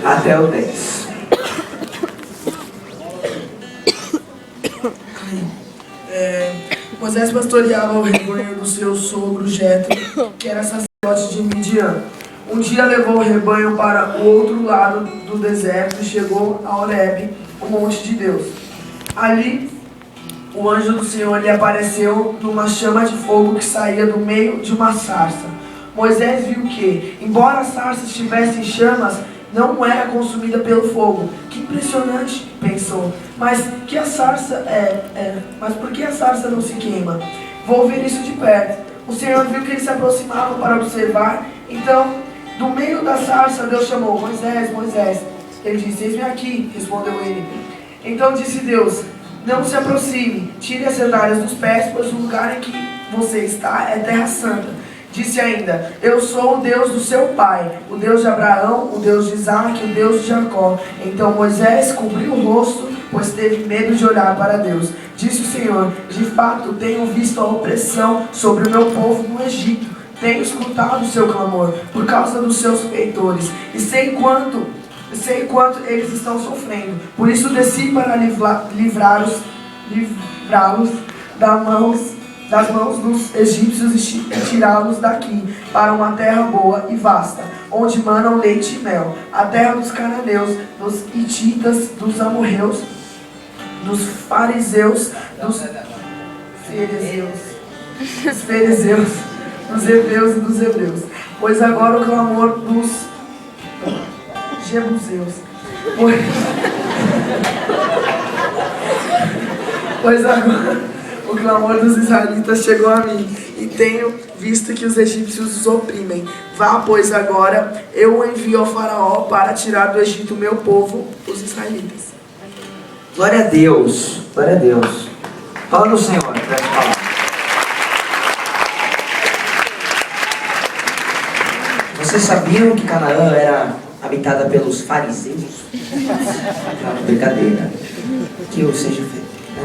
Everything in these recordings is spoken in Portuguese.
até o 10. Moisés pastoreava o rebanho do seu sogro Jetro, que era sacerdote de Midian. Um dia levou o rebanho para o outro lado do deserto e chegou a Horebe, o monte de Deus. Ali, o anjo do Senhor lhe apareceu numa chama de fogo que saía do meio de uma sarça. Moisés viu que, embora a sarça estivesse em chamas, não era consumida pelo fogo. Que impressionante, pensou. Mas por que a sarça não se queima? Vou ver isso de perto. O Senhor viu que ele se aproximava para observar. Então, do meio da sarça, Deus chamou: Moisés, Moisés. Ele disse: eis-me aqui, respondeu ele. Então disse Deus: não se aproxime, tire as sandálias dos pés, pois o lugar em que você está é terra santa. Disse ainda: eu sou o Deus do seu pai, o Deus de Abraão, o Deus de Isaac, o Deus de Jacó. Então Moisés cobriu o rosto, pois teve medo de olhar para Deus. Disse o Senhor: de fato tenho visto a opressão sobre o meu povo no Egito. Tenho escutado o seu clamor por causa dos seus feitores, e sei quanto eles estão sofrendo. Por isso desci para livrá-los das mãos dos egípcios e tirá-los daqui para uma terra boa e vasta, onde manam leite e mel, a terra dos cananeus, dos hititas, dos amorreus, dos fariseus, dos ferezeus, dos heveus e dos hebreus. Pois agora o clamor dos jebuseus, pois agora o clamor dos israelitas chegou a mim, e tenho visto que os egípcios os oprimem. Vá, pois agora eu o envio ao faraó para tirar do Egito o meu povo, os israelitas. Glória a Deus, glória a Deus. Fala no Senhor, para te falar. Vocês sabiam que Canaã era habitada pelos fariseus? Não, brincadeira. Que eu seja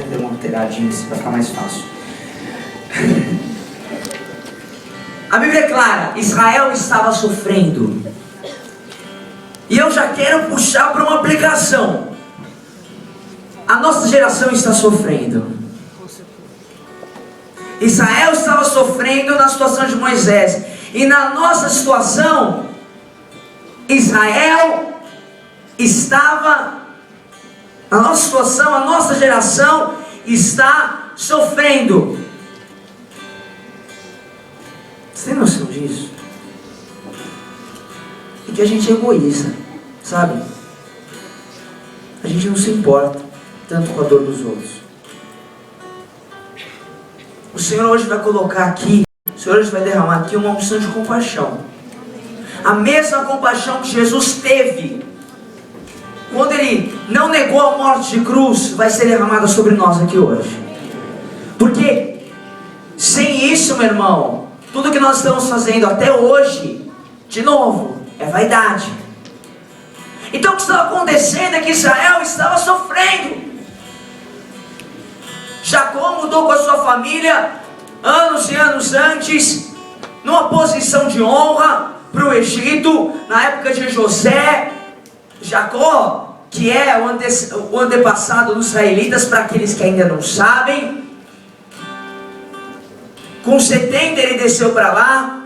deu uma alteradinha para ficar mais fácil. A Bíblia é clara: Israel estava sofrendo. E eu já quero puxar para uma aplicação. A nossa geração está sofrendo. Israel estava sofrendo na situação de Moisés. E na nossa situação, Israel estava... Na nossa situação, a nossa geração está sofrendo. Você tem noção disso? É que a gente é egoísta, sabe? A gente não se importa tanto com a dor dos outros. O Senhor hoje vai colocar aqui, o Senhor hoje vai derramar aqui uma unção de compaixão. A mesma compaixão que Jesus teve quando Ele não negou a morte de cruz, vai ser derramada sobre nós aqui hoje. Porque sem isso, meu irmão, tudo que nós estamos fazendo até hoje, de novo, é vaidade. Então o que estava acontecendo é que Israel estava sofrendo. Jacó mudou com a sua família anos e anos antes, numa posição de honra para o Egito, na época de José. Jacó, que é o antepassado dos israelitas, para aqueles que ainda não sabem, com 70 ele desceu para lá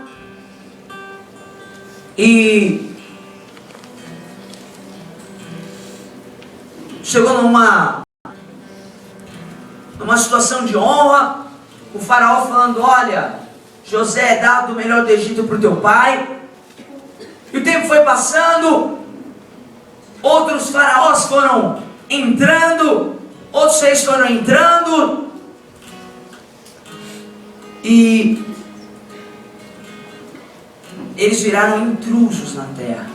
e chegou numa situação de honra. O faraó falando: olha, José, dá do melhor do Egito para o teu pai. E o tempo foi passando. Outros faraós foram entrando, outros reis foram entrando, e eles viraram intrusos na terra.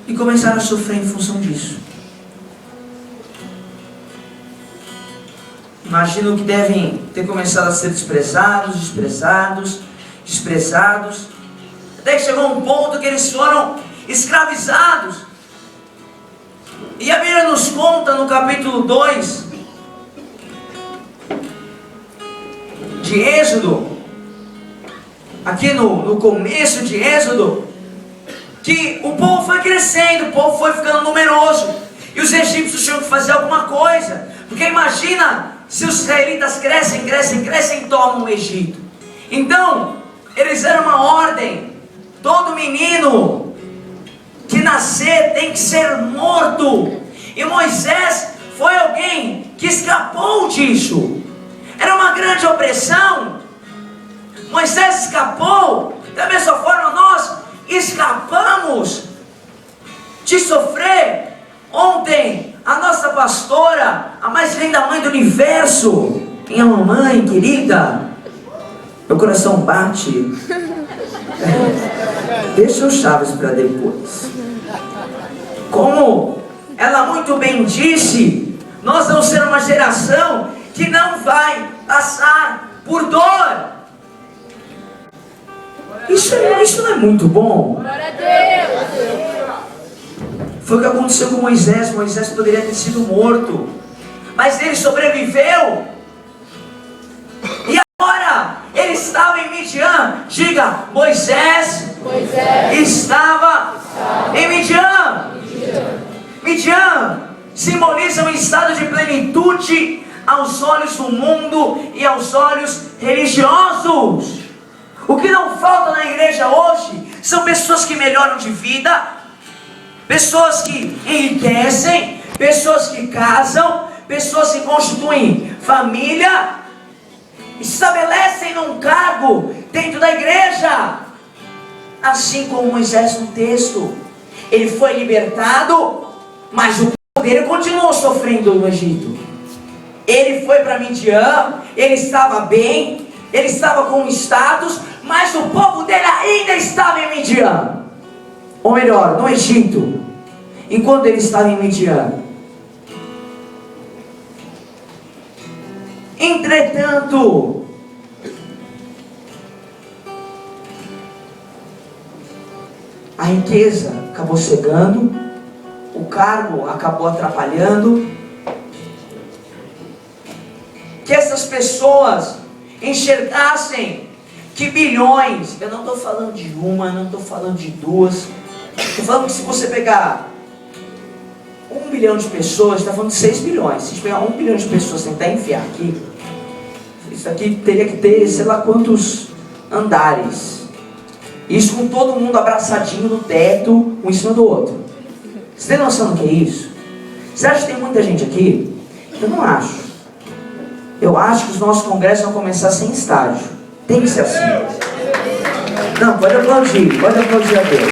E começaram a sofrer em função disso. Imagino que devem ter começado a ser desprezados, até que chegou um ponto que eles foram escravizados. E a Bíblia nos conta no capítulo 2 de Êxodo, aqui no começo de Êxodo, que o povo foi crescendo, o povo foi ficando numeroso, e os egípcios tinham que fazer alguma coisa, porque imagina se os israelitas crescem e tomam o Egito. Então eles deram uma ordem: todo menino que nascer tem que ser morto. E Moisés foi alguém que escapou disso. Era uma grande opressão. Moisés escapou. Da mesma forma nós escapamos de sofrer. Ontem a nossa pastora, a mais linda mãe do universo, minha mamãe querida, meu coração bate. Deixa o Chaves para depois. Como ela muito bem disse, nós vamos ser uma geração que não vai passar por dor. Isso não é muito bom? Foi o que aconteceu com Moisés. Moisés poderia ter sido morto, mas ele sobreviveu. E agora ele estava em Midian. Diga: Moisés estava em Midian. Midian simboliza um estado de plenitude aos olhos do mundo e aos olhos religiosos. O que não falta na igreja hoje são pessoas que melhoram de vida, pessoas que enriquecem, pessoas que casam, pessoas que constituem família, estabelecem um cargo dentro da igreja. Assim como Moisés no texto, ele foi libertado, mas o povo dele continuou sofrendo no Egito. Ele foi para Midian, ele estava bem, ele estava com status, mas o povo dele ainda estava em Midian. Ou melhor, no Egito, enquanto ele estava em Midian. Entretanto, a riqueza acabou cegando, o cargo acabou atrapalhando, que essas pessoas enxergassem que bilhões, eu não estou falando de uma, não estou falando de duas, estou falando que se você pegar 1 bilhão de pessoas, está falando de 6 bilhões, se a gente pegar 1 bilhão de pessoas e tentar enfiar aqui, isso aqui teria que ter sei lá quantos andares, isso com todo mundo abraçadinho no teto, um em cima do outro. Você tem noção do que é isso? Você acha que tem muita gente aqui? Eu não acho. Eu acho que os nossos congressos vão começar sem estágio. Tem que ser assim. Não, pode aplaudir a Deus.